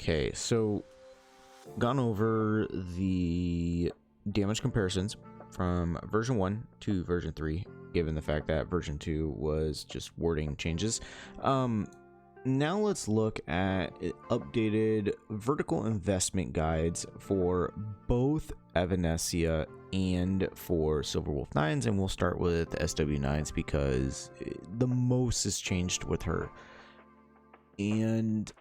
Okay, so gone over the damage comparisons from version 1 to version 3, given the fact that version 2 was just wording changes. Now let's look at updated vertical investment guides for both Evanescia and for Silver Wolf 9s, and we'll start with SW9s because the most has changed with her. And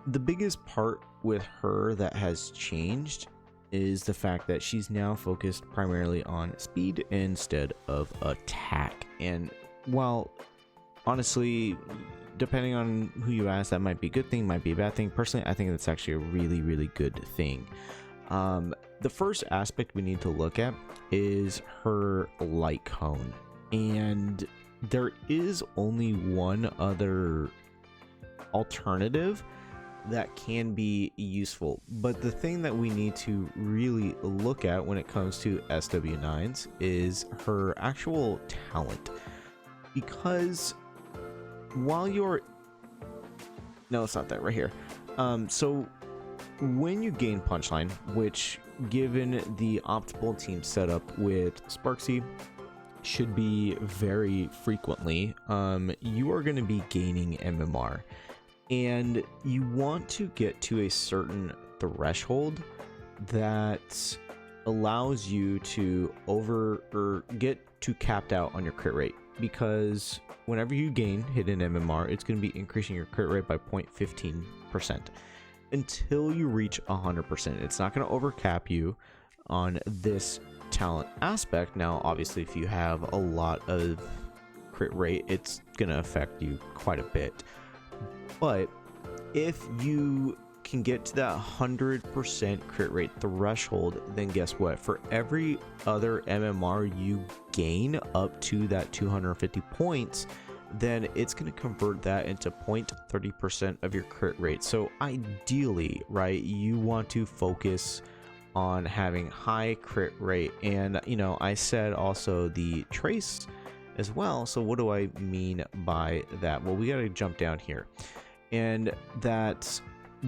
the biggest part with her that has changed is the fact that she's now focused primarily on speed instead of attack. And while honestly, depending on who you ask, that might be a good thing, might be a bad thing. Personally, I think that's actually a really good thing. The first aspect we need to look at is her light cone, and there is only one other alternative that can be useful, but the thing that we need to really look at when it comes to SW9s is her actual talent, because while you're it's not that right here. So when you gain punchline, which given the optimal team setup with Sparksy should be very frequently, you are going to be gaining MMR, and you want to get to a certain threshold that allows you to get to capped out on your crit rate, because whenever you gain hidden MMR, it's going to be increasing your crit rate by 0.15% until you reach 100%. It's not going to overcap you on this talent aspect. Now, obviously, if you have a lot of crit rate, it's going to affect you quite a bit. But if you can get to that 100% crit rate threshold, then guess what? For every other MMR you gain up to that 250 points, then it's going to convert that into 0.30% of your crit rate. So ideally, right, you want to focus on having high crit rate. And I said also the trace as well. So what do I mean by that? Well, we got to jump down here, and that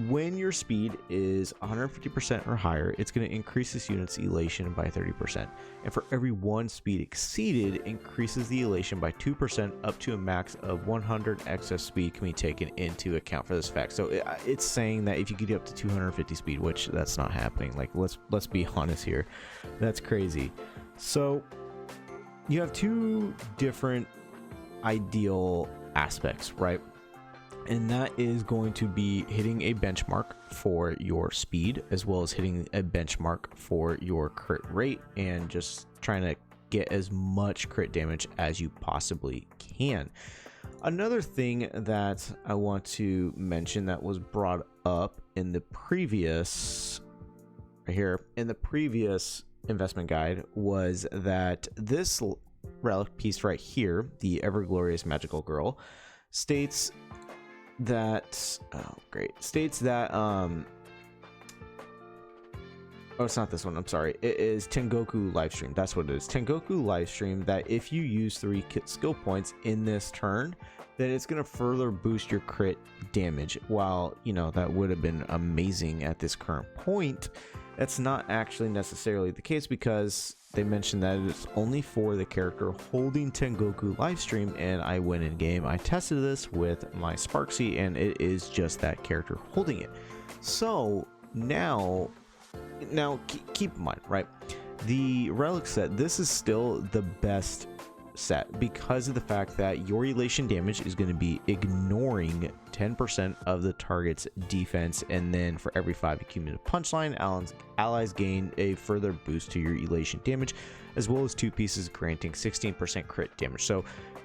when your speed is 150% or higher, it's going to increase this unit's elation by 30%. And for every one speed exceeded, increases the elation by 2% up to a max of 100 excess speed can be taken into account for this fact. So it's saying that if you get up to 250 speed, which that's not happening. Like, let's be honest here. That's crazy. So you have two different ideal aspects, right? And that is going to be hitting a benchmark for your speed, as well as hitting a benchmark for your crit rate, and just trying to get as much crit damage as you possibly can. Another thing that I want to mention that was brought up in the previous investment guide was that this relic piece right here, the Ever Glorious Magical Girl, states that it's not this one, I'm sorry, it is Tengoku Livestream. That's what it is, Tengoku Livestream, that if you use 3 skill points in this turn, then it's going to further boost your crit damage. While that would have been amazing at this current point, that's not actually necessarily the case, because they mentioned that it's only for the character holding Tengoku Livestream, and I went in game, I tested this with my Sparksy, and it is just that character holding it. So now keep in mind, right, the relic set, this is still the best set because of the fact that your elation damage is going to be ignoring 10% of the target's defense, and then for every 5 accumulative punchline, allies gain a further boost to your elation damage, as well as 2 pieces granting 16% crit damage. So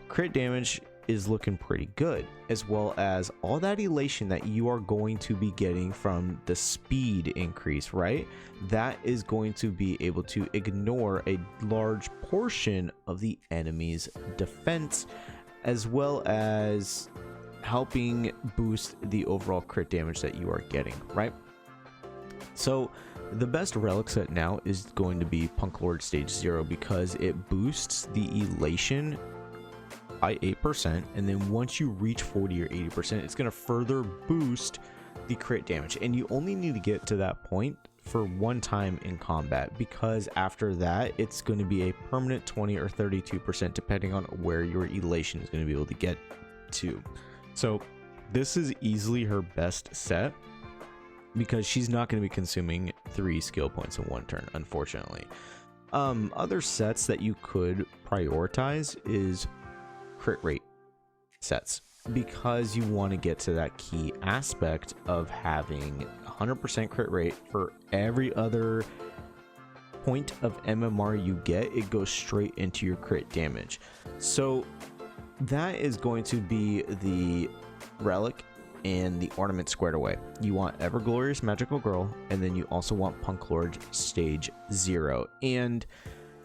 crit damage is looking pretty good, as well as all that elation that you are going to be getting from the speed increase, right? That is going to be able to ignore a large portion of the enemy's defense, as well as helping boost the overall crit damage that you are getting, right? So the best relic set now is going to be Punk Lord Stage 0, because it boosts the elation by 8%, and then once you reach 40 or 80%, it's going to further boost the crit damage, and you only need to get to that point for one time in combat, because after that it's going to be a permanent 20 or 32% depending on where your elation is going to be able to get to. So this is easily her best set because she's not going to be consuming 3 skill points in one turn, unfortunately. Other sets that you could prioritize is crit rate sets, because you want to get to that key aspect of having 100% crit rate for every other point of MMR you get. It goes straight into your crit damage. So that is going to be the relic and the ornament squared away. You want Everglorious Magical Girl, and then you also want Punk Lord stage 0, and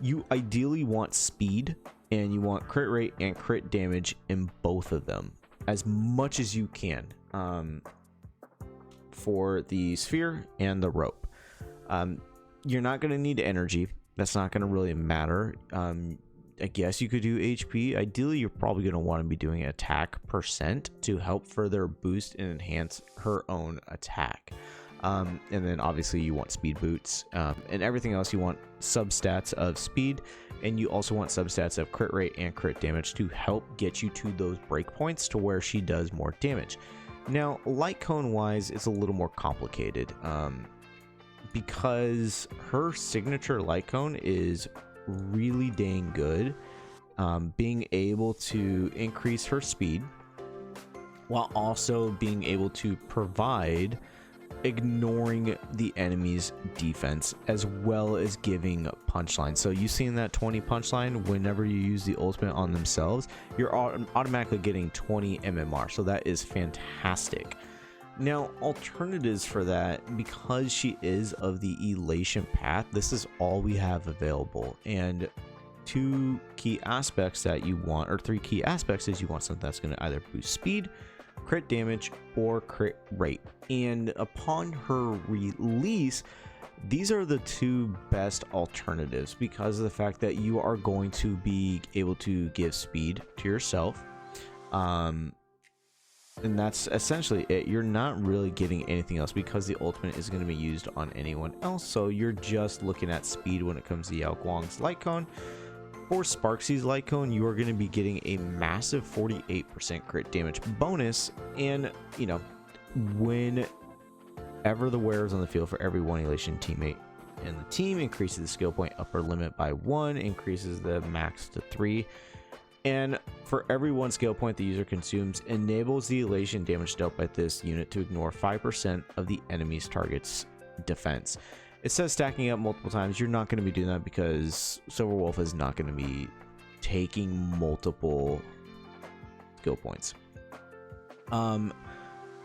you ideally want speed, and you want crit rate and crit damage in both of them as much as you can, for the sphere and the rope. You're not going to need energy. That's not going to really matter. I guess you could do HP. Ideally, you're probably going to want to be doing attack percent to help further boost and enhance her own attack. And then obviously you want speed boots, and everything else you want substats of speed, and you also want substats of crit rate and crit damage to help get you to those breakpoints to where she does more damage. Now, light cone wise, it's a little more complicated, because her signature light cone is really dang good, being able to increase her speed while also being able to provide ignoring the enemy's defense, as well as giving punchline. So you seen that 20 punchline, whenever you use the ultimate on themselves, you're automatically getting 20 MMR, so that is fantastic. Now, alternatives for that, because she is of the elation path, this is all we have available, and 2 key aspects that you want, or 3 key aspects, is you want something that's going to either boost speed, crit damage, or crit rate. And upon her release, these are the 2 best alternatives, because of the fact that you are going to be able to give speed to yourself, and that's essentially it. You're not really getting anything else, because the ultimate is going to be used on anyone else, so you're just looking at speed when it comes to Yao Guang's light cone. For Sparksy's light cone, you are going to be getting a massive 48% crit damage bonus, and you know, whenever the wearer is on the field, for every 1 elation teammate in the team, increases the skill point upper limit by 1, increases the max to 3, and for every 1 skill point the user consumes, enables the elation damage dealt by this unit to ignore 5% of the enemy's target's defense. It says stacking up multiple times. You're not going to be doing that, because Silver Wolf is not going to be taking multiple skill points.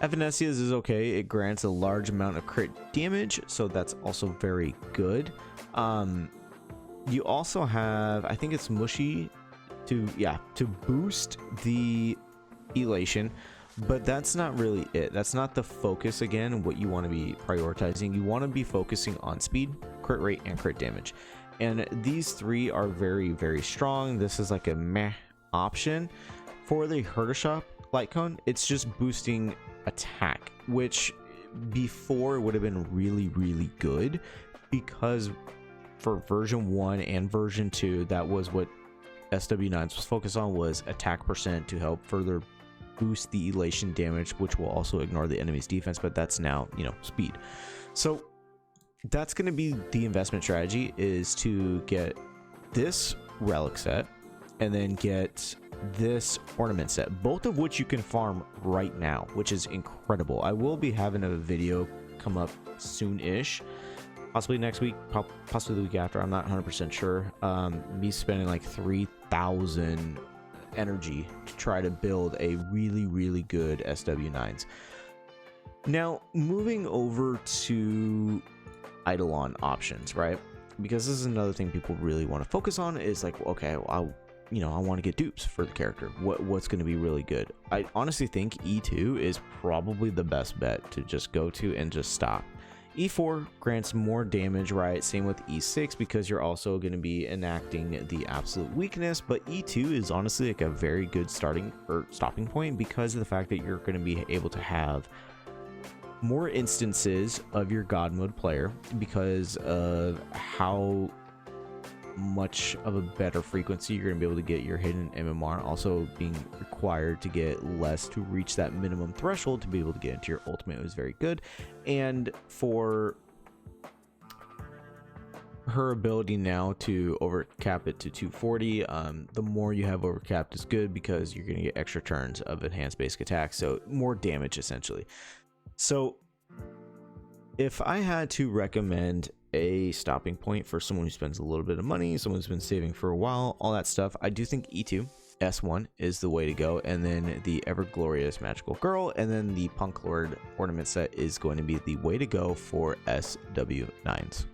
Evanesia's is okay. It grants a large amount of crit damage, so that's also very good. You also have, I think it's Mushy to boost the elation, but that's not really it. That's not the focus. Again, what you want to be prioritizing, you want to be focusing on speed, crit rate, and crit damage, and these 3 are very, very strong. This is like a meh option. For the Herdershop light cone, it's just boosting attack, which before would have been really, really good, because for version 1 and version 2, that was what SW9's was focused on, was attack percent to help further boost the elation damage, which will also ignore the enemy's defense, but that's now, you know, speed. So that's going to be the investment strategy, is to get this relic set and then get this ornament set, both of which you can farm right now, which is incredible. I will be having a video come up soon-ish, possibly next week, possibly the week after. I'm not 100% sure. Me spending like 3,000 energy to try to build a really, really good SW9s. Now, moving over to Eidolon options, right? Because this is another thing people really want to focus on, is like, okay, I want to get dupes for the character. What's going to be really good? I honestly think E2 is probably the best bet to just go to and just stop. E4 grants more damage, right? Same with E6, because you're also going to be enacting the absolute weakness, but E2 is honestly like a very good starting or stopping point, because of the fact that you're going to be able to have more instances of your God mode player because of how much of a better frequency you're going to be able to get your hidden MMR, also being required to get less to reach that minimum threshold to be able to get into your ultimate was very good. And for her ability now to overcap it to 240, the more you have overcapped is good because you're going to get extra turns of enhanced basic attack, so more damage essentially. So if I had to recommend a stopping point for someone who spends a little bit of money, someone who's been saving for a while, all that stuff, I do think E2 S1 is the way to go, and then the ever glorious magical girl, and then the Punk Lord ornament set is going to be the way to go for SW9s.